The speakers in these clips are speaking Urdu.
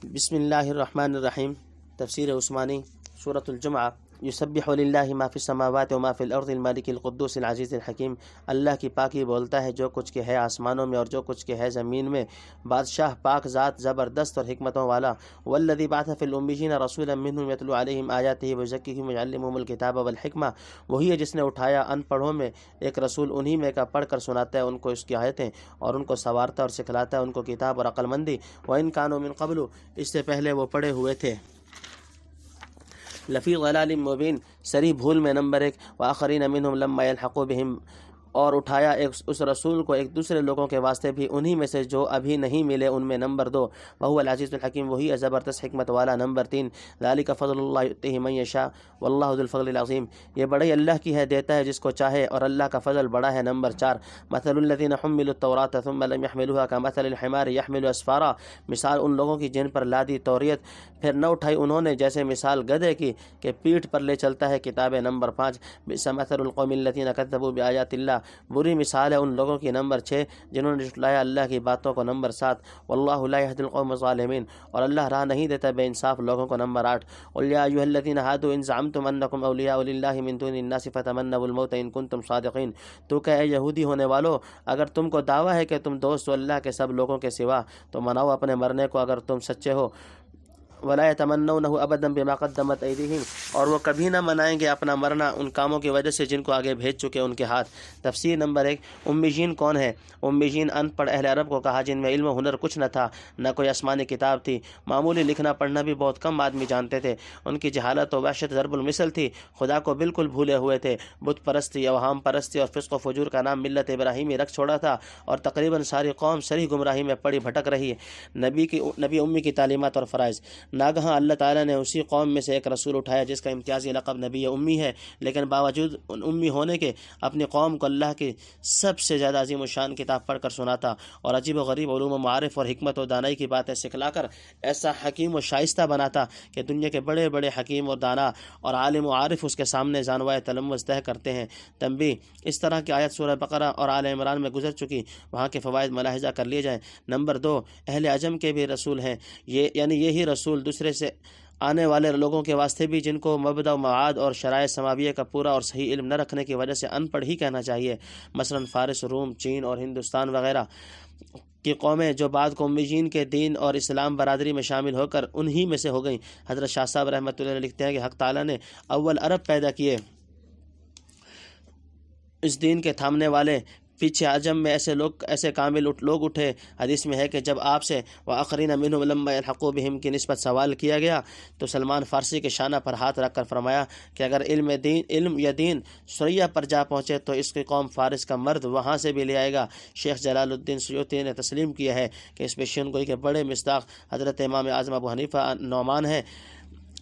بسم اللہ الرحمن الرحیم۔ تفسیر عثمانی سورۃ الجمعہ۔ یسبح للہ ما فی السماوات وما فی الارض الملک القدوس العزیز الحکیم۔ اللہ کی پاکی بولتا ہے جو کچھ کے ہے آسمانوں میں اور جو کچھ کے ہے زمین میں، بادشاہ پاک ذات زبردست اور حکمتوں والا۔ والذی بعث فی الامیین رسولا منہم یتلو علیہم آیاتہ ویزکیہم ویعلمہم الکتاب والحکمہ، وہی ہے جس نے اٹھایا ان پڑھوں میں ایک رسول، انہی میں کا پڑھ کر سناتا ہے ان کو اس کی آیتیں اور ان کو سنوارتا اور سکھلاتا ہے ان کو کتاب اور عقل مندی۔ وَإِن كَانُوا مِن قَبْلُ، اس سے پہلے وہ پڑے ہوئے تھے، لفی ضلال مبین، سری بھول میں۔ نمبر 1، وآخرین منہم لما یلحقوا بہم، اور اٹھایا اس رسول کو ایک دوسرے لوگوں کے واسطے بھی انہی میں سے جو ابھی نہیں ملے ان میں۔ نمبر 2، وہو العزیز الحکیم، وہی زبردست حکمت والا۔ نمبر 3، ذالک فضل اللہ یؤتیہ من یشاء واللہ ذو الفضل العظیم، یہ بڑائی اللہ کی ہے، دیتا ہے جس کو چاہے اور اللہ کا فضل بڑا ہے۔ نمبر 4، مثل الذین حملوا التوراۃ ثم لم يحملوها كمثل الحمار يحمل اسفارا، مثال ان لوگوں کی جن پر لادی توریت پھر نہ اٹھائی انہوں نے، جیسے مثال گدھے کی کہ پیٹھ پر لے چلتا ہے کتابیں۔ نمبر 5، بئس مثل القوم الذین کذبوا بآیات اللہ، بری مثال ہے ان لوگوں کی۔ نمبر 6، جنہوں نے جھٹلایا اللہ کی باتوں کو۔ نمبر 7، واللہ لا یہدی القوم الظالمین، اور اللہ راہ نہیں دیتا بے انصاف لوگوں کو۔ نمبر 8، قل یا ایھا الذین ھادوا ان زعمتم انکم اولیاء للہ من دون الناس فتمنوا الموت ان کنتم صادقین، تو کہ اے یہودی ہونے والو، اگر تم کو دعویٰ ہے کہ تم دوست ہو اللہ کے سب لوگوں کے سوا، تو مناؤ اپنے مرنے کو اگر تم سچے ہو۔ ولا يتمنونه ابدا بما قدمت ایدیہم، اور وہ کبھی نہ منائیں گے اپنا مرنا ان کاموں کی وجہ سے جن کو آگے بھیج چکے ان کے ہاتھ۔ تفسیر نمبر 1، امیین کون ہے؟ امیین ان پڑھ اہل عرب کو کہا جن میں علم و ہنر کچھ نہ تھا، نہ کوئی آسمانی کتاب تھی، معمولی لکھنا پڑھنا بھی بہت کم آدمی جانتے تھے، ان کی جہالت و وحشت ضرب المثل تھی، خدا کو بالکل بھولے ہوئے تھے، بت پرستی، اوہام پرستی اور فسق و فجور کا نام ملت ابراہیمی رکھ چھوڑا تھا، اور تقریباً ساری قوم صریح گمراہی میں پڑی بھٹک رہی ہے۔ نبی امی کی تعلیمات اور فرائض۔ ناگہاں اللہ تعالیٰ نے اسی قوم میں سے ایک رسول اٹھایا جس کا امتیازی لقب نبی امی ہے، لیکن باوجود امی ہونے کے اپنی قوم کو اللہ کی سب سے زیادہ عظیم الشان کتاب پڑھ کر سناتا اور عجیب و غریب علوم و معارف اور حکمت و دانائی کی باتیں سکھلا کر ایسا حکیم و شائستہ بناتا کہ دنیا کے بڑے بڑے حکیم اور دانا اور عالم و عارف اس کے سامنے زانوائے تلمذ طے کرتے ہیں۔ تنبیہ، اس طرح کی آیت سورہ بقرہ اور آل عمران میں گزر چکی، وہاں کے فوائد ملاحظہ کر لیے جائیں۔ نمبر 2، اہل عجم کے بھی رسول ہیں، یہی رسول دوسرے سے آنے والے لوگوں کے واسطے بھی جن کو مبدا و معاد اور شرائع سماویہ کا پورا اور صحیح علم نہ رکھنے کی وجہ سے ان پڑھ ہی کہنا چاہیے، مثلا فارس، روم، چین اور ہندوستان وغیرہ کی قومیں جو بعد کو امیین کے دین اور اسلام برادری میں شامل ہو کر انہی میں سے ہو گئیں۔ حضرت شاہ صاحب رحمۃ اللہ علیہ لکھتے ہیں کہ حق تعالیٰ نے اول عرب پیدا کیے اس دین کے تھامنے والے، پیچھے عجم میں ایسے کامل لوگ اٹھے۔ حدیث میں ہے کہ جب آپ سے وآخرین منہم لما یلحقوا بہم کی نسبت سوال کیا گیا تو سلمان فارسی کے شانہ پر ہاتھ رکھ کر فرمایا کہ اگر علم یا دین سریا پر جا پہنچے تو اس کی قوم فارس کا مرد وہاں سے بھی لے آئے گا۔ شیخ جلال الدین سیوطی نے تسلیم کیا ہے کہ اس پیشین گوئی کے بڑے مصداق حضرت امام اعظم ابو حنیفہ نعمان ہیں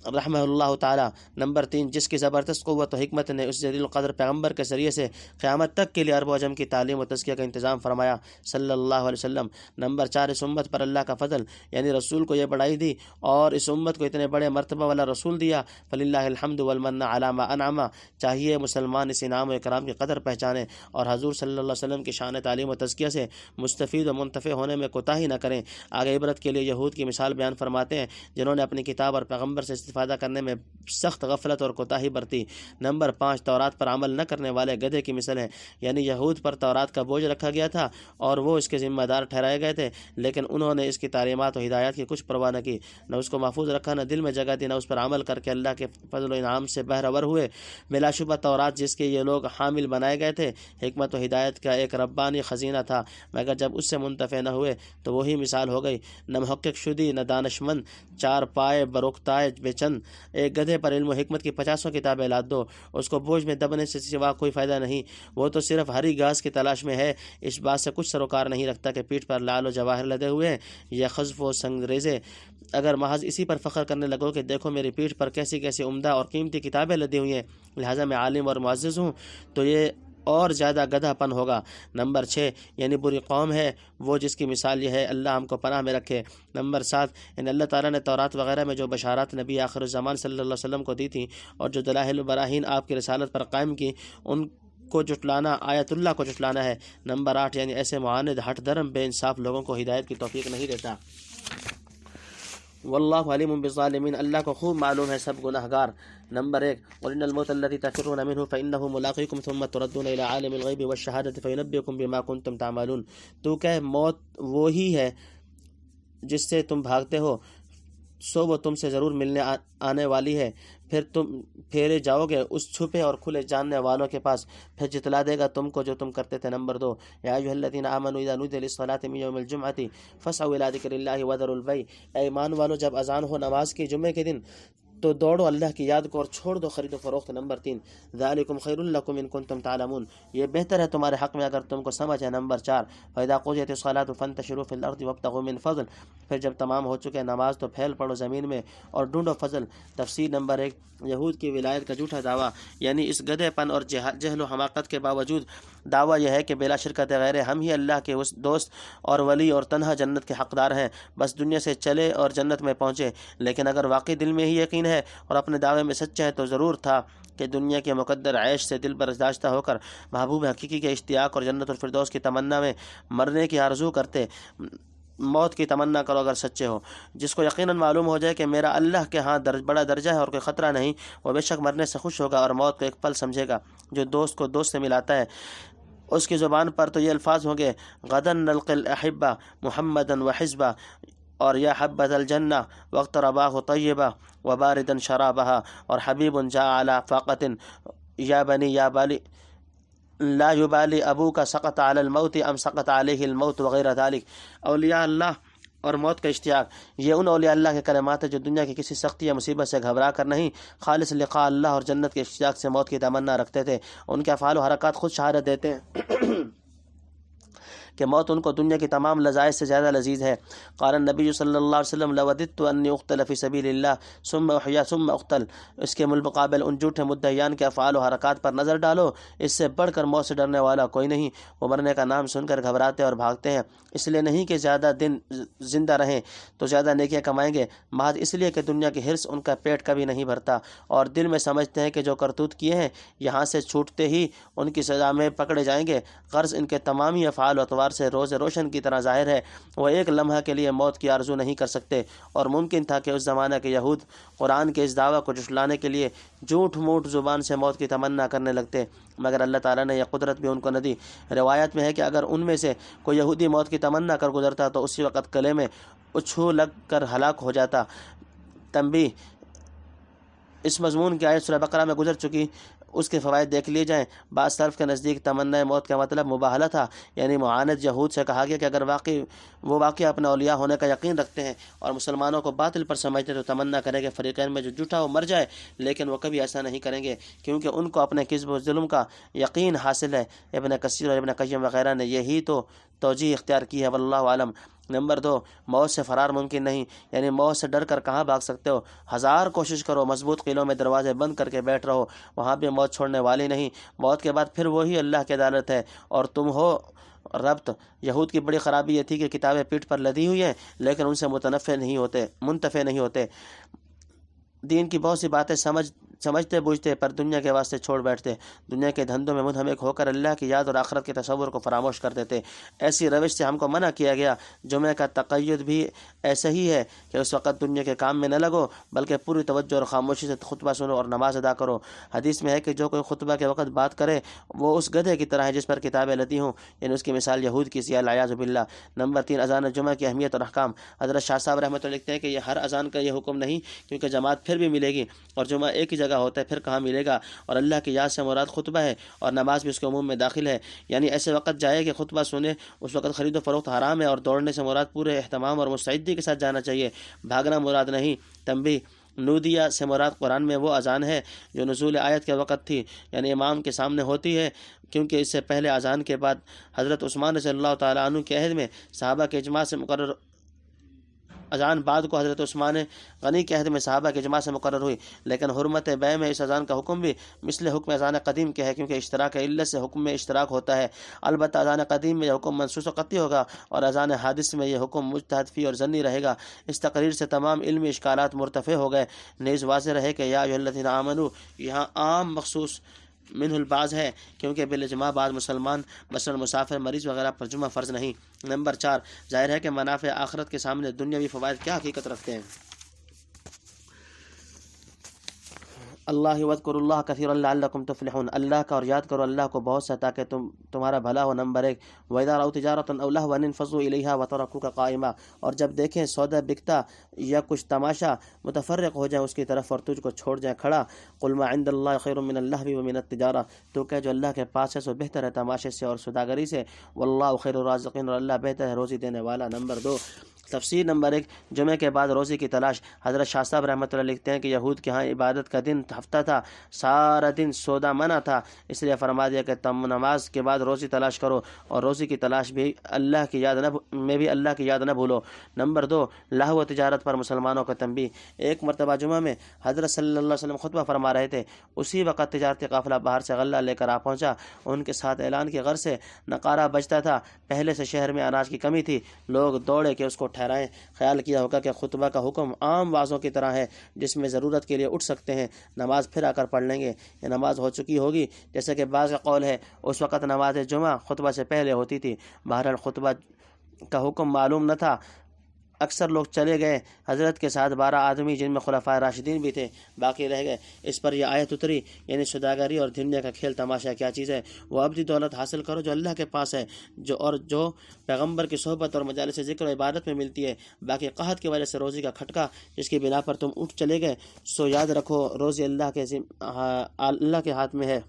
رحمہ اللہ تعالی۔ نمبر 3، جس کی زبردست قوت و حکمت نے اس جلیل القدر پیغمبر کے ذریعے سے قیامت تک کے لیے عرب و عجم کی تعلیم و تزکیہ کا انتظام فرمایا صلی اللہ علیہ وسلم۔ نمبر 4، اس امت پر اللہ کا فضل، یعنی رسول کو یہ بڑائی دی اور اس امت کو اتنے بڑے مرتبہ والا رسول دیا۔ فللہ الحمد والمن علی ما انعم، چاہیے مسلمان اس انعام و اکرام کی قدر پہچانے اور حضور صلی اللہ علیہ وسلم کی شان تعلیم و تزکیہ سے مستفید و منتفع ہونے میں کوتاہی نہ کریں۔ آگے عبرت کے لیے یہود کی مثال بیان فرماتے ہیں جنہوں نے اپنی کتاب اور پیغمبر سے استفادہ کرنے میں سخت غفلت اور کوتاہی برتی۔ نمبر 5، تورات پر عمل نہ کرنے والے گدھے کی مثل ہے، یعنی یہود پر تورات کا بوجھ رکھا گیا تھا اور وہ اس کے ذمہ دار ٹھہرائے گئے تھے، لیکن انہوں نے اس کی تعلیمات و ہدایات کی کچھ پرواہ نہ کی، نہ اس کو محفوظ رکھا، نہ دل میں جگہ دی، نہ اس پر عمل کر کے اللہ کے فضل و انعام سے بہرور ہوئے۔ بلا شبہ تورات جس کے یہ لوگ حامل بنائے گئے تھے حکمت و ہدایت کا ایک ربانی خزینہ تھا، مگر جب اس سے منتفع نہ ہوئے تو وہی مثال ہو گئی، نہ محقق شدی، نہ دانشمند، چار پائے بروقتائے بے چند۔ ایک گدھے پر علم و حکمت کی 50 کتابیں لاد دو، اس کو بوجھ میں دبنے سے سوا کوئی فائدہ نہیں، وہ تو صرف ہری گھاس کی تلاش میں ہے، اس بات سے کچھ سروکار نہیں رکھتا کہ پیٹھ پر لال و جواہر لدے ہوئے ہیں یا خزف و سنگریزے۔ اگر محض اسی پر فخر کرنے لگو کہ دیکھو میری پیٹھ پر کیسی کیسی عمدہ اور قیمتی کتابیں لدی ہوئی ہیں، لہٰذا میں عالم اور معزز ہوں، تو یہ اور زیادہ گدھا پن ہوگا۔ نمبر 6، یعنی بری قوم ہے وہ جس کی مثال یہ ہے، اللہ ہم کو پناہ میں رکھے۔ نمبر 7، یعنی اللہ تعالیٰ نے تورات وغیرہ میں جو بشارات نبی آخر الزمان صلی اللہ علیہ وسلم کو دی تھیں اور جو دلائل و براہین آپ کی رسالت پر قائم کی، ان کو جٹلانا آیت اللہ کو جٹلانا ہے۔ نمبر 8، یعنی ایسے معاند ہٹ درم بے انصاف لوگوں کو ہدایت کی توفیق نہیں دیتا۔ واللہ علیم بالظالمین، اللہ کو خوب معلوم ہے سب گناہ گار۔ نمبر 1، قل ان الموت الذی تفرون منه فانه ملاقیکم ثم تردون الى عالم الغیب والشہادۃ فینبئکم بما کنتم تعملون۔ تو کہ موت وہی ہے جس سے تم بھاگتے ہو، سو وہ تم سے ضرور ملنے آنے والی ہے، پھر تم پھیرے جاؤ گے اس چھپے اور کھلے جاننے والوں کے پاس، پھر جتلا دے گا تم کو جو تم کرتے تھے۔ نمبر 2، یا ایھا الذین آمنوا اذا نودی للصلاۃ من یوم الجمعۃ فاسعوا الی ذکر اللہ وذروا البیع، اے ایمان والو جب اذان ہو نماز کی جمعے کے دن تو دوڑو اللہ کی یاد کو اور چھوڑ دو خرید و فروخت۔ نمبر 3، ذالکم خیر لکم ان کنتم تعلمون، یہ بہتر ہے تمہارے حق میں اگر تم کو سمجھ ہے۔ نمبر 4، فاذا قضیت الصلاۃ فانتشروا فی الارض وابتغوا من فضل، پھر جب تمام ہو چکے نماز تو پھیل پڑو زمین میں اور ڈھونڈو فضل۔ تفسیر نمبر 1، یہود کی ولایت کا جھوٹا دعویٰ، یعنی اس گدھے پن اور جہل و حماقت کے باوجود دعویٰ یہ ہے کہ بلا شرکت غیر ہم ہی اللہ کے اس دوست اور ولی اور تنہا جنت کے حقدار ہیں، بس دنیا سے چلے اور جنت میں پہنچے۔ لیکن اگر واقعی دل میں ہی یقین ہے اور اپنے دعوے میں سچے ہیں تو ضرور تھا کہ دنیا کے مقدر عیش سے دل برداشتہ ہو کر محبوب حقیقی کے اشتیاق اور جنت الفردوس کی تمنا میں مرنے کی آرزو کرتے۔ موت کی تمنا کرو اگر سچے ہو۔ جس کو یقیناً معلوم ہو جائے کہ میرا اللہ کے ہاں بڑا درجہ ہے اور کوئی خطرہ نہیں، وہ بے شک مرنے سے خوش ہوگا اور موت کو ایک پل سمجھے گا۔ جو دوست کو دوست سے ملاتا ہے اس کی زبان پر تو یہ الفاظ ہوں گے، غدن نلقی الاحبہ محمدا وحزبہ، اور یا حبذا الجنہ واقترباہ طیبہ وباردا شرابہا، اور حبیب جاء علی فاقۃ یا بنی یا بالی لا یبالی ابوک سقط علی الموت ام سقط علیہ الموت وغیرہ ذالک۔ اولیاء اللہ اور موت کا اشتیاق، یہ ان اولیاء اللہ کے کلمات ہیں جو دنیا کی کسی سختی یا مصیبت سے گھبرا کر نہیں، خالص لقاء اللہ اور جنت کے اشتیاق سے موت کی تمنا رکھتے تھے۔ ان کے افعال و حرکات خود شہادت دیتے ہیں کہ موت ان کو دنیا کی تمام لذائذ سے زیادہ لذیذ ہے۔ قال النبی صلی اللہ علیہ وسلم لوددت انی اقتل فی سبیل اللہ ثم احیا ثم اقتل۔ اس کے بالمقابل ان جھوٹے مدعیان کے افعال و حرکات پر نظر ڈالو، اس سے بڑھ کر موت سے ڈرنے والا کوئی نہیں۔ وہ مرنے کا نام سن کر گھبراتے اور بھاگتے ہیں، اس لیے نہیں کہ زیادہ دن زندہ رہیں تو زیادہ نیکیاں کمائیں گے، محض اس لیے کہ دنیا کی حرص ان کا پیٹ کبھی نہیں بھرتا، اور دل میں سمجھتے ہیں کہ جو کرتوت کیے ہیں یہاں سے چھوٹتے ہی ان کی سزا میں پکڑے جائیں گے۔ غرض ان کے تمام ہی افعال و اطوار سے روز روشن کی طرح ظاہر ہے، وہ ایک لمحہ کے لیے موت کی آرزو نہیں کر سکتے، اور ممکن تھا کہ اس زمانہ کے یہود قرآن کے اس دعویٰ کو جھٹلانے کے لیے جھوٹ موٹ زبان سے موت کی تمنا کرنے لگتے، مگر اللہ تعالیٰ نے یہ قدرت بھی ان کو نہ دی۔ روایت میں ہے کہ اگر ان میں سے کوئی یہودی موت کی تمنا کر گزرتا تو اسی وقت گلے میں اچھو لگ کر ہلاک ہو جاتا۔ تنبیہ، اس مضمون کی آیت سورہ بقرہ میں گزر چکی، اس کے فوائد دیکھ لیے جائیں۔ بعض سلف کے نزدیک تمنا موت کا مطلب مباہلہ تھا، یعنی معاند یہود سے کہا گیا کہ اگر وہ واقعی اپنے اولیاء ہونے کا یقین رکھتے ہیں اور مسلمانوں کو باطل پر سمجھتے تو تمنا کریں کہ فریقین میں جو جھوٹا وہ مر جائے، لیکن وہ کبھی ایسا نہیں کریں گے کیونکہ ان کو اپنے کذب و ظلم کا یقین حاصل ہے۔ ابن کثیر اور ابن قیم وغیرہ نے یہی تو توجیہ اختیار کی ہے، واللہ عالم۔ نمبر 2، موت سے فرار ممکن نہیں، یعنی موت سے ڈر کر کہاں بھاگ سکتے ہو؟ ہزار کوشش کرو، مضبوط قلعوں میں دروازے بند کر کے بیٹھ رہو، وہاں بھی موت چھوڑنے والی نہیں۔ موت کے بعد پھر وہی اللہ کی عدالت ہے اور تم ہو ربط۔ یہود کی بڑی خرابی یہ تھی کہ کتابیں پیٹھ پر لدی ہوئی ہیں لیکن ان سے منتفع نہیں ہوتے، دین کی بہت سی باتیں سمجھتے بوجھتے پر دنیا کے واسطے چھوڑ بیٹھتے، دنیا کے دھندوں میں منہمک ہو کر اللہ کی یاد اور آخرت کے تصور کو فراموش کر دیتے۔ ایسی روش سے ہم کو منع کیا گیا۔ جمعہ کا تقید بھی ایسا ہی ہے کہ اس وقت دنیا کے کام میں نہ لگو بلکہ پوری توجہ اور خاموشی سے خطبہ سنو اور نماز ادا کرو۔ حدیث میں ہے کہ جو کوئی خطبہ کے وقت بات کرے وہ اس گدھے کی طرح ہے جس پر کتابیں لدی ہوں، یعنی اس کی مثال یہود کی سی، العیاذ باللہ۔ نمبر 3، اذان جمعہ کی اہمیت اور احکام۔ حضرت شاہ صاحب رحمۃ اللہ لکھتے ہیں کہ یہ ہر اذان کا یہ حکم نہیں، کیونکہ جماعت پھر بھی ملے گی اور جمعہ ایک ہی جگہ ہوتا ہے، پھر کہاں ملے گا، اور اللہ کی یاد سے مراد خطبہ ہے اور نماز بھی اس کے عموم میں داخل ہے، یعنی ایسے وقت جائے کہ خطبہ سنے، اس وقت خرید و فروخت حرام ہے، اور دوڑنے سے مراد پورے اہتمام اور مستعدی کے ساتھ جانا چاہیے، بھاگنا مراد نہیں۔ تنبیہ، نودیہ سے مراد قرآن میں وہ اذان ہے جو نزول آیت کے وقت تھی، یعنی امام کے سامنے ہوتی ہے، کیونکہ اس سے پہلے اذان کے بعد حضرت عثمان رضی اللہ تعالیٰ عنہ کے عہد میں صحابہ کے اجماع سے مقرر اذان بعد کو حضرت عثمان غنی کے عہد میں صحابہ کے اجماع سے مقرر ہوئی، لیکن حرمت بیع میں اس اذان کا حکم بھی مثل حکم اذان قدیم کے ہے، کیونکہ اشتراک علت سے حکم میں اشتراک ہوتا ہے۔ البتہ اذان قدیم میں یہ حکم منسوخ و قطعی ہوگا اور اذان حادث میں یہ حکم مجتہد فی اور ظنی رہے گا۔ اس تقریر سے تمام علمی اشکالات مرتفع ہو گئے، نیز واضح رہے کہ یا ایھا الذین آمنوا یہاں عام مخصوص منہ البعض ہے، کیونکہ بالاجماع بعض مسلمان مثلا مسافر، مریض وغیرہ پر جمعہ فرض نہیں۔ نمبر 4، ظاہر ہے کہ منافع آخرت کے سامنے دنیاوی فوائد کیا حقیقت رکھتے ہیں۔ اللہ وذکر اللہ کثیرا لعلکم تفلحون، اللہ کا اور یاد کرو اللہ کو بہت سا تاکہ تمہارا بھلا ہو۔ نمبر 1، وَإِذَا رَأَوْا تِجَارَةً أَوْ لَهْوًا انفضوا إِلَيْهَا وَتَرَكُوكَ قَائِمًا، اور جب دیکھیں سودا بکتا یا کچھ تماشا، متفرق ہو جائیں اس کی طرف اور تجھ کو چھوڑ جائیں کھڑا۔ قُلْ مَا عِنْدَ اللَّهِ خَيْرٌ مِّنَ اللَّهْوِ وَمِنَ التِّجَارَةِ، تو کہ جو اللہ کے پاس ہے سو بہتر ہے تماشے سے اور سوداگری سے۔ وَاللَّهُ خَيْرُ الرَّازِقِينَ، اور اللہ بہتر ہے روزی دینے والا۔ نمبر 2، تفسیر نمبر 1، جمعے کے بعد روزی کی تلاش۔ حضرت شاہ صاحب رحمۃ اللہ لکھتے ہیں کہ یہود کے ہاں عبادت کا دن ہفتہ تھا، سارا دن سودا منع تھا، اس لیے فرما دیا کہ تم نماز کے بعد روزی تلاش کرو اور روزی کی تلاش بھی اللہ کی یاد نہ بھولو۔ نمبر 2، لہو و تجارت پر مسلمانوں کا تنبیہ۔ ایک مرتبہ جمعہ میں حضرت صلی اللہ علیہ وسلم خطبہ فرما رہے تھے، اسی وقت تجارتی قافلہ باہر سے غلہ لے کر آ پہنچا، ان کے ساتھ اعلان کی غرض سے نقارہ بجتا تھا۔ پہلے سے شہر میں اناج کی کمی تھی، لوگ دوڑے کہ اس کو ٹھہرائیں۔ خیال کیا ہوگا کہ خطبہ کا حکم عام وعظوں کی طرح ہے، جس میں ضرورت کے لیے اٹھ سکتے ہیں، نماز پھر آ کر پڑھ لیں گے، یہ نماز ہو چکی ہوگی، جیسے کہ بعض کا قول ہے اس وقت نماز جمعہ خطبہ سے پہلے ہوتی تھی۔ بہرحال خطبہ کا حکم معلوم نہ تھا، اکثر لوگ چلے گئے، حضرت کے ساتھ 12 آدمی جن میں خلفائے راشدین بھی تھے باقی رہ گئے۔ اس پر یہ آیت اتری، یعنی سوداگری اور دنیا کا کھیل تماشا کیا چیز ہے؟ وہ ابدی دولت حاصل کرو جو اللہ کے پاس ہے، جو پیغمبر کی صحبت اور مجالس ذکر و عبادت میں ملتی ہے۔ باقی قحط کی وجہ سے روزی کا کھٹکا جس کی بنا پر تم اٹھ چلے گئے، سو یاد رکھو روزی اللہ کے ہاتھ میں ہے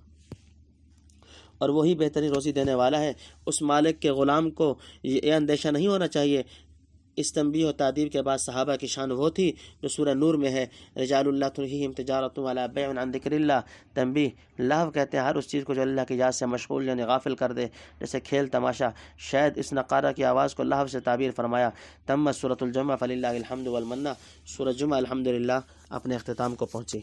اور وہی بہترین روزی دینے والا ہے۔ اس مالک کے غلام کو یہ اندیشہ نہیں ہونا چاہیے۔ اس تنبیہ و تعدیب کے بعد صحابہ کی شان وہ تھی جو سورہ نور میں ہے، رجال اللہ تلہیہم تجارۃ ولا بیع عن ذکر اللہ۔ تنبیہ، لہو کہتے ہیں ہر اس چیز کو جو اللہ کی یاد سے مشغول یعنی غافل کر دے، جیسے کھیل تماشا۔ شاید اس نقارہ کی آواز کو لہو سے تعبیر فرمایا۔ تمت سورۃ الجمعہ فللہ الحمد والمنہ، سورہ جمعہ الحمدللہ اپنے اختتام کو پہنچی۔